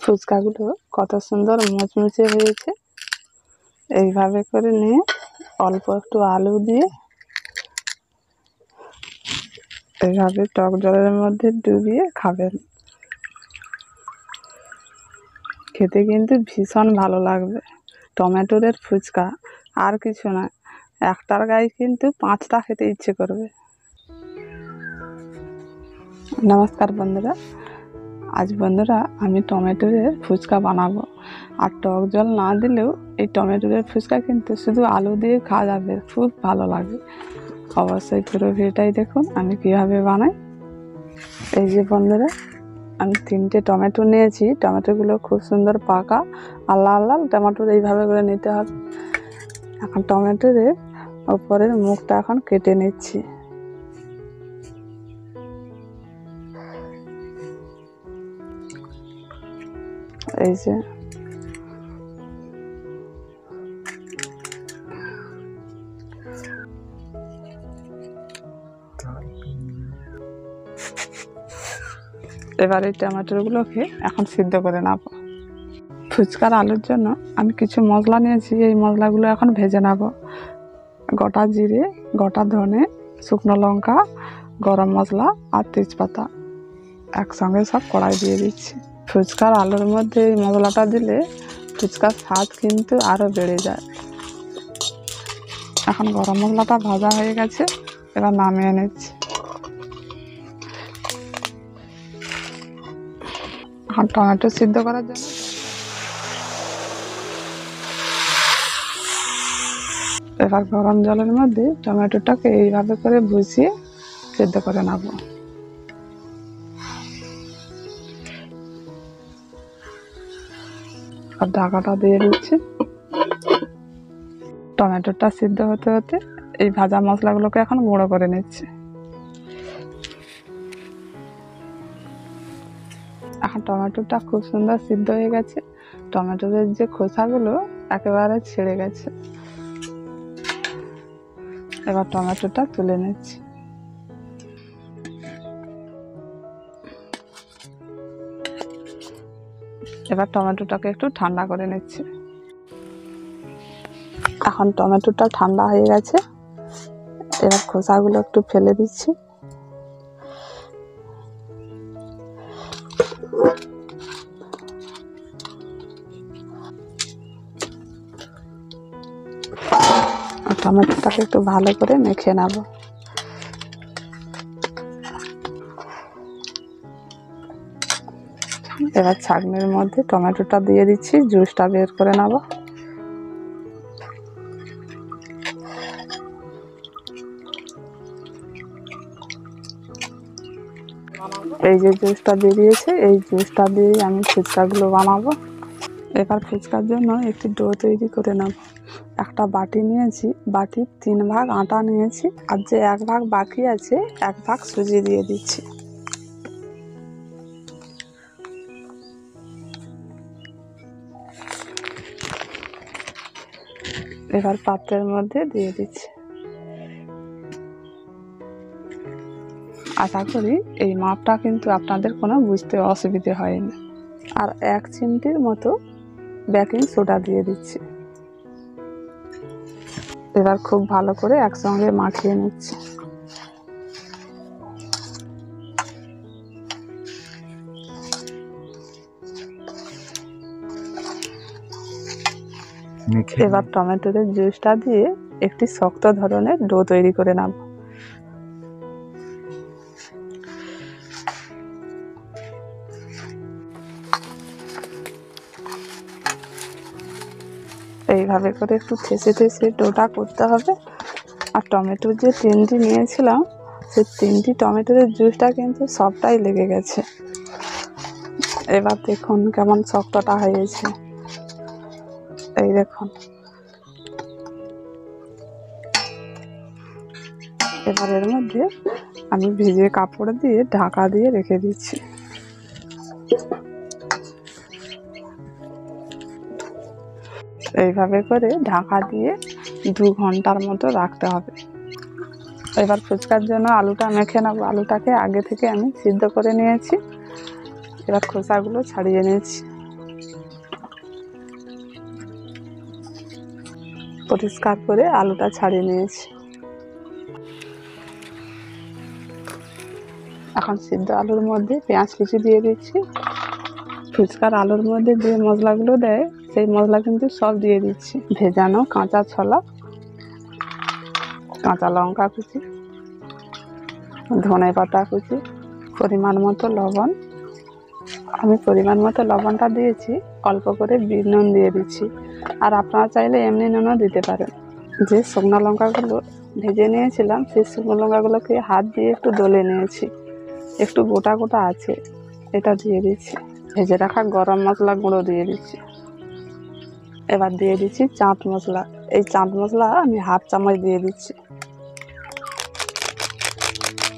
ফুচকাগুলো কত সুন্দর মুচমুচে হয়েছে। এইভাবে করে নিয়ে অল্প একটু আলু দিয়ে এইভাবে টক জলের মধ্যে ডুবিয়ে খাবেন, খেতে কিন্তু ভীষণ ভালো লাগবে। টমেটোর ফুচকা আর কিছু না, একটার গায়ে কিন্তু 5টা খেতে ইচ্ছে করবে। নমস্কার বন্ধুরা, আজ বন্ধুরা আমি টমেটোর ফুচকা বানাবো। আর টক জল না দিলেও এই টমেটোর ফুচকা কিন্তু শুধু আলু দিয়ে খাওয়া যাবে, খুব ভালো লাগে। অবশ্যই পুরো ভিডিওটাই দেখুন আমি কীভাবে বানাই। এই যে বন্ধুরা, আমি 3টে টমেটো নিয়েছি। টমেটোগুলো খুব সুন্দর পাকা আর লাল লাল টমেটো এইভাবে করে নিতে হবে। এখন টমেটোর ওপরের মুখটা এখন কেটে নিচ্ছি। এই যে এবার এই টমেটোগুলোকে এখন সিদ্ধ করে নেব। ফুচকার আলুর জন্য আমি কিছু মশলা নিয়েছি, এই মশলাগুলো এখন ভেজে নেব। গোটা জিরে, গোটা ধনে, শুকনো লঙ্কা, গরম মশলা আর তেজপাতা একসঙ্গে সব কড়াই দিয়ে দিচ্ছি। ফুচকার আলুর মধ্যে এই মশলাটা দিলে ফুচকার স্বাদ কিন্তু আরও বেড়ে যায়। এখন গরম মশলাটা ভাজা হয়ে গেছে, এবার নামিয়ে নিচ্ছি। এখন টমেটো সিদ্ধ করার জন্য এবার গরম জলের মধ্যে টমেটোটাকে এইভাবে করে বসিয়ে সিদ্ধ করে নেব। আর ঢাকাটা দিয়ে দিচ্ছি। টমেটোটা সিদ্ধ হতে হতে এই ভাজা মশলাগুলোকে এখন গুঁড়ো করে নিচ্ছি। এখন টমেটোটা খুব সুন্দর সিদ্ধ হয়ে গেছে। টমেটোর যে খোসাগুলো একেবারে ছেড়ে গেছে। এবার টমেটোটা তুলে নিচ্ছি। এবার টমেটোটাকে একটু ঠান্ডা করে নিচ্ছি। এখন টমেটোটা ঠান্ডা হয়ে গেছে, এবার খোসাগুলো একটু ফেলে দিচ্ছি। টমেটোটাকে একটু ভালো করে মেখে নেব। এবার ছাঁকনির মধ্যে টমেটোটা দিয়ে দিচ্ছি, জুসটা বের করে নেব। এই যে জুসটা বেরিয়েছে, এই জুসটা দিয়েই আমি ফুচকাগুলো বানাবো। এবার ফুচকার জন্য একটি ডো তৈরি করে নেব। একটা বাটি নিয়েছি, বাটির 3 ভাগ আটা নিয়েছি, আর যে 1 ভাগ বাকি আছে 1 ভাগ সুজি দিয়ে দিচ্ছি। এবার পাত্রের মধ্যে দিয়ে দিচ্ছি। আশা করি এই মাপটা কিন্তু আপনাদের কোনো বুঝতে অসুবিধে হয়নি। আর 1 চিমটির মতো বেকিং সোডা দিয়ে দিচ্ছি। এবার খুব ভালো করে একসঙ্গে মাখিয়ে নিচ্ছি। এবার টমেটোর জুসটা দিয়ে একটি শক্ত ধরনের ডো তৈরি করে নেব। এইভাবে করে একটু ঠেসে ঠেসে ডোটা করতে হবে। আর টমেটোর যে 3টি নিয়েছিলাম, সেই 3টি টমেটোর জুসটা কিন্তু সবটাই লেগে গেছে। এবার দেখুন কেমন শক্তটা হয়েছে, এই দেখুন। এবার এর মধ্যে আমি ভিজে কাপড় দিয়ে ঢাকা দিয়ে রেখে দিচ্ছি। এইভাবে করে ঢাকা দিয়ে 2 ঘন্টার মতো রাখতে হবে। এবার ফুচকার জন্য আলুটা মেখে নেব। আলুটাকে আগে থেকে আমি সিদ্ধ করে নিয়েছি। এবার খোসাগুলো ছাড়িয়ে নিয়েছি। পরিষ্কার করে আলুটা ছাড়িয়ে নিয়েছি। এখন সিদ্ধ আলুর মধ্যে পেঁয়াজ কুচি দিয়ে দিচ্ছি। ফুচকার আলুর মধ্যে যে মশলাগুলো দেয় সেই মশলা কিন্তু সব দিয়ে দিচ্ছি। ভেজানো কাঁচা ছোলা, কাঁচা লঙ্কা কুচি, ধনে পাতা কুচি, পরিমাণ মতো লবণ। আমি পরিমাণ মতো লবণটা দিয়েছি, অল্প করে বিট নুন দিয়ে দিচ্ছি। আর আপনারা চাইলে এমনি নুনও দিতে পারেন। যে শুকনো লঙ্কাগুলো ভেজে নিয়েছিলাম সেই শুকনো লঙ্কাগুলোকে হাত দিয়ে একটু দলে নিয়েছি, একটু গোটা গোটা আছে, এটা দিয়ে দিচ্ছি। ভেজে রাখা গরম মশলা গুঁড়ো দিয়ে দিচ্ছি। এবার দিয়ে দিচ্ছি চাট মশলা। এই চাট মশলা আমি হাফ চামচ দিয়ে দিচ্ছি,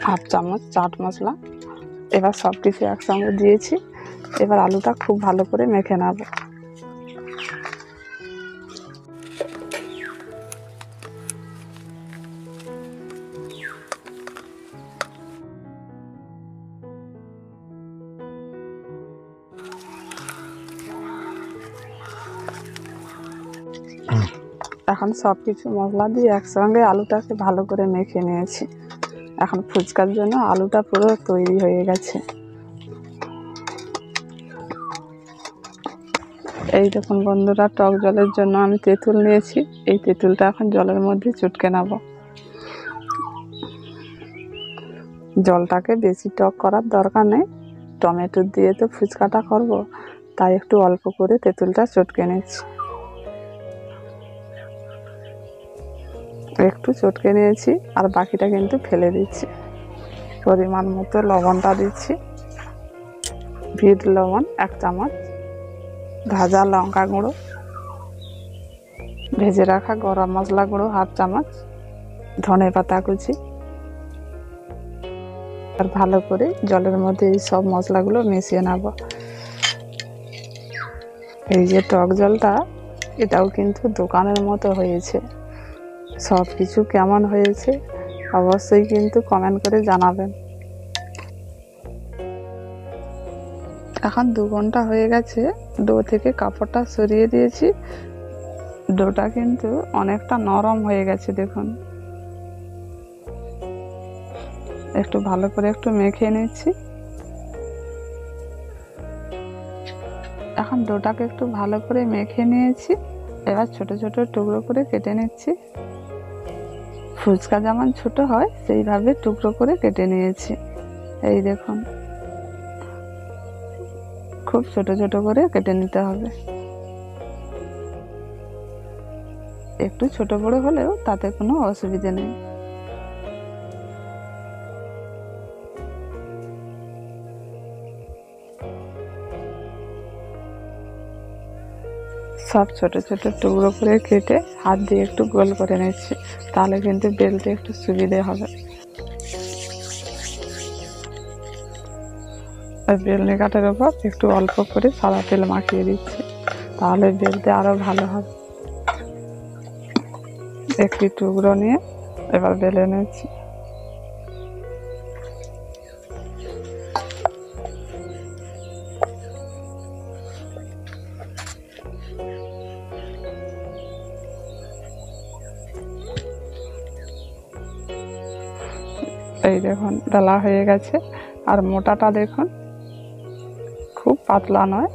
হাফ চামচ চাট মশলা। এবার সব কিছু একসঙ্গে দিয়েছি। এবার আলুটা খুব ভালো করে মেখে নেব। এখন সব কিছু মশলা দিয়ে একসঙ্গে আলুটাকে ভালো করে মেখে নিয়েছি। এখন ফুচকার জন্য আলুটা পুরো তৈরি হয়ে গেছে। এই দেখুন বন্ধুরা, টক জলের জন্য আমি তেঁতুল নিয়েছি। এই তেঁতুলটা এখন জলের মধ্যে চটকে নেব। জলটাকে বেশি টক করার দরকার নেই, টমেটো দিয়ে তো ফুচকাটা করব, তাই একটু অল্প করে তেঁতুলটা চটকে নিচ্ছি। একটু চটকে নিয়েছি আর বাকিটা কিন্তু ফেলে দিচ্ছি। পরিমাণ মতো লবণটা দিচ্ছি, বিট লবণ 1 চামচ, ভাজা লঙ্কা গুঁড়ো, ভেজে রাখা গরম মশলা গুঁড়ো হাফ চামচ, ধনে পাতা কুচি। আর ভালো করে জলের মধ্যে এই সব মশলাগুলো মিশিয়ে নেব। এই যে টক জলটা, এটাও কিন্তু দোকানের মতো হয়েছে। সব কিছু কেমন হয়েছে অবশ্যই কিন্তু কমেন্ট করে জানাবেন। এখন 2 ঘন্টা হয়ে গেছে, ডো থেকে কাপড়টা সরিয়ে দিয়েছি। ডোটা কিন্তু অনেকটা নরম হয়ে গেছে দেখুন। একটু ভালো করে একটু মেখে নিচ্ছি। এখন ডোটাকে একটু ভালো করে মেখে নিয়েছি। এবার ছোট ছোট টুকরো করে কেটে নিচ্ছি। ফুচকা যেমন ছোট হয় সেইভাবে টুকরো করে কেটে নিয়েছি। এই দেখুন, খুব ছোট ছোট করে কেটে নিতে হবে। একটু ছোট বড় হলেও তাতে কোনো অসুবিধে নেই। সব ছোট ছোট টুকরো করে কেটে হাত দিয়ে একটু গোল করে নিচ্ছি, তাহলে কিন্তু বেলতে একটু সুবিধে হবে। আর বেলনি কাঠের ওপর একটু অল্প করে সাদা তেল মাখিয়ে দিচ্ছি, তাহলে বেলতে আরো ভালো হবে। একটি টুকরো নিয়ে এবার বেলে নিচ্ছি। এই দেখুন বেলা হয়ে গেছে। আর মোটাটা দেখুন, খুব পাতলা নয়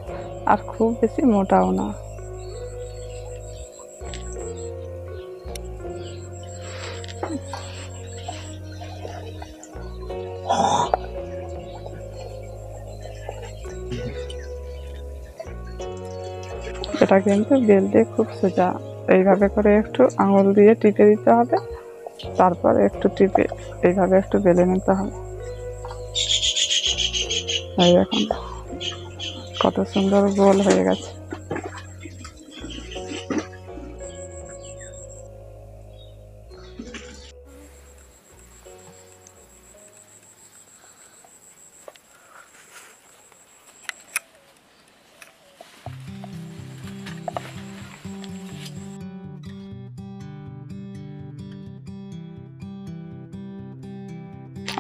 আর খুব বেশি মোটাও না। এটা কিন্তু বেলতে খুব সোজা। এইভাবে করে একটু আঙুল দিয়ে টিপে দিতে হবে, তারপর একটু টিপে এইভাবে একটু বেলে নিতে হবে। এই দেখুন কত সুন্দর গোল হয়ে গেছে।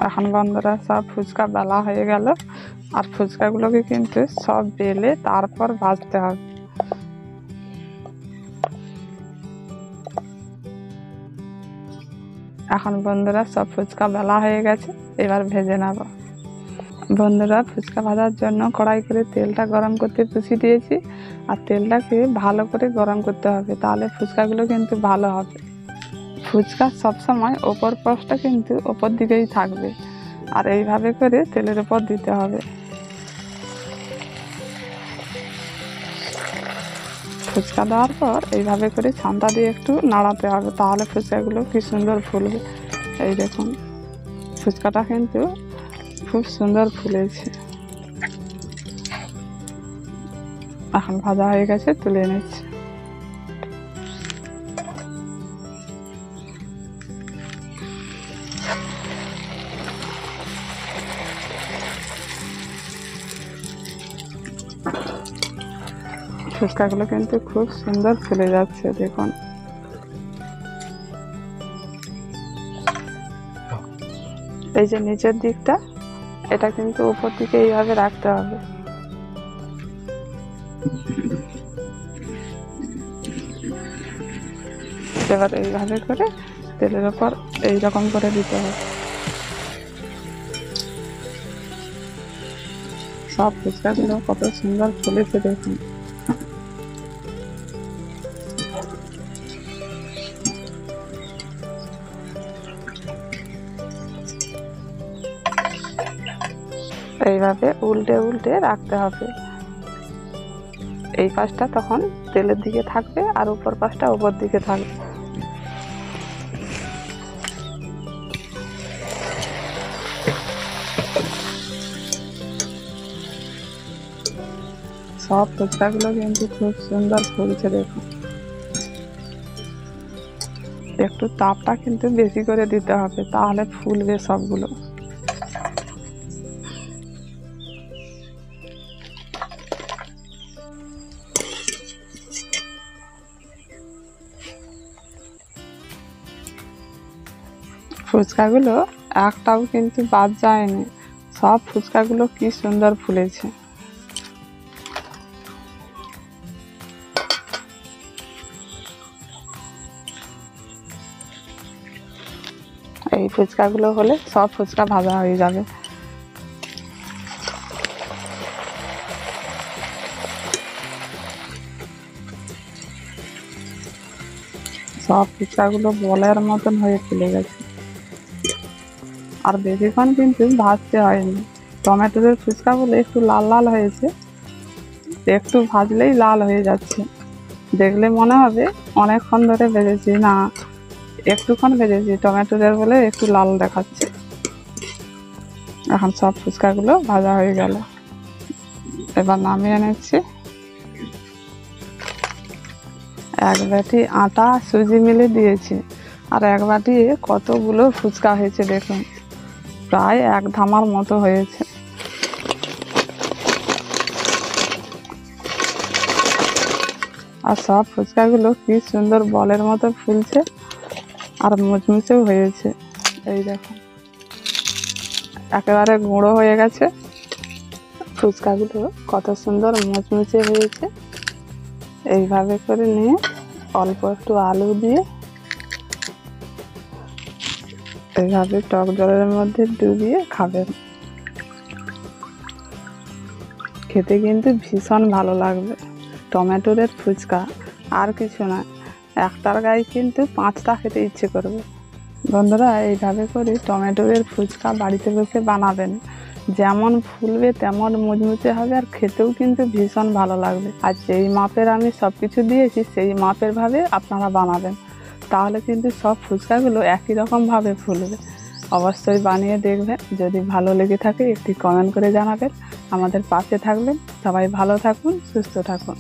এখন বন্ধুরা সব ফুচকা বেলা হয়ে গেল, আর ফুচকাগুলোকে কিন্তু সব বেলে তারপর ভাজতে হবে। এখন বন্ধুরা সব ফুচকা বেলা হয়ে গেছে, এবার ভেজে নেব। বন্ধুরা ফুচকা ভাজার জন্য কড়াই করে তেলটা গরম করতে বসিয়ে দিয়েছি। আর তেলটাকে ভালো করে গরম করতে হবে, তাহলে ফুচকাগুলো কিন্তু ভালো হবে। ফুচকা সবসময় ওপর পাশটা কিন্তু ওপর দিকেই থাকবে, আর এইভাবে করে তেলের উপর দিতে হবে। ফুচকা দেওয়ার পর এইভাবে করে ছান্তা দিয়ে একটু নাড়াতে হবে, তাহলে ফুচকাগুলো কি সুন্দর ফুলবে। এই দেখুন ফুচকাটা কিন্তু খুব সুন্দর ফুলেছে। এখন ভাজা হয়ে গেছে, তুলে নিচ্ছি। ফুচকাগুলো কিন্তু খুব সুন্দর ফুলে যাচ্ছে, দেখুন। এই যে নিচের দিকটা, এটা কিন্তু উপর দিকে এইভাবে রাখতে হবে। এবার এইভাবে করে তেলের উপর এইরকম করে দিতে হবে। সব ফুচকাগুলো কত সুন্দর ফুলেছে দেখুন। এইভাবে উল্টে উল্টে রাখতে হবে। এই পাশটা তখন তেলের দিকে থাকবে আর উপর পাশটা উপর দিকে থাকবে। সব ফুচকাগুলো কিন্তু খুব সুন্দর ফুলছে দেখুন। একটু তাপটা কিন্তু বেশি করে দিতে হবে, তাহলে ফুলবে সবগুলো। ফুচকাগুলো একটাও কিন্তু বাদ যায়নি, সব ফুচকাগুলো কি সুন্দর ফুলেছে। এই ফুচকাগুলো হলে সব ফুচকা ভাজা হয়ে যাবে। সব ফুচকাগুলো বলের মতন হয়ে ফুলে গেছে, আর বেশিক্ষণ কিন্তু ভাজতে হয়নি। টমেটোর ফুচকা বলে একটু লাল লাল হয়েছে, একটু ভাজলেই লাল হয়ে যাচ্ছে। দেখলে মনে হবে অনেকক্ষণ ধরে ভেজেছি, না একটুক্ষণ ভেজেছি, টমেটোর বলে একটু লাল দেখাচ্ছে। এখন সব ফুচকাগুলো ভাজা হয়ে গেল, এবার নামিয়ে নিচ্ছি। এক বাটি আটা সুজি মিলে দিয়েছি, আর এক বাটি কতগুলো ফুচকা হয়েছে দেখুন, প্রায় এক ধামার মতো হয়েছে। আর সব ফুচকাগুলো কি সুন্দর বলের মতো ফুলছে, আর মুচমুচেও হয়েছে। এই দেখুন একেবারে গুঁড়ো হয়ে গেছে। ফুচকাগুলো কত সুন্দর মুচমুচে হয়েছে। এইভাবে করে নিয়ে অল্প একটু আলু দিয়ে এইভাবে টক জলের মধ্যে ডুবিয়ে খাবেন, খেতে কিন্তু ভীষণ ভালো লাগবে। টমেটোর ফুচকা আর কিছু না, একটার গায়ে কিন্তু 5টা খেতে ইচ্ছে করবে। বন্ধুরা এইভাবে করে টমেটোর ফুচকা বাড়িতে বসে বানাবেন, যেমন ফুলবে তেমন মুচমুচে হবে, আর খেতেও কিন্তু ভীষণ ভালো লাগবে। আর যেই মাপের আমি সব কিছু দিয়েছি সেই মাপের ভাবে আপনারা বানাবেন, তাহলে কিন্তু সব ফুচকাগুলো একই রকমভাবে ফুলবে। অবশ্যই বানিয়ে দেখবেন, যদি ভালো লেগে থাকে একটি কমেন্ট করে জানাবেন। আমাদের পাশে থাকবেন। সবাই ভালো থাকুন, সুস্থ থাকুন।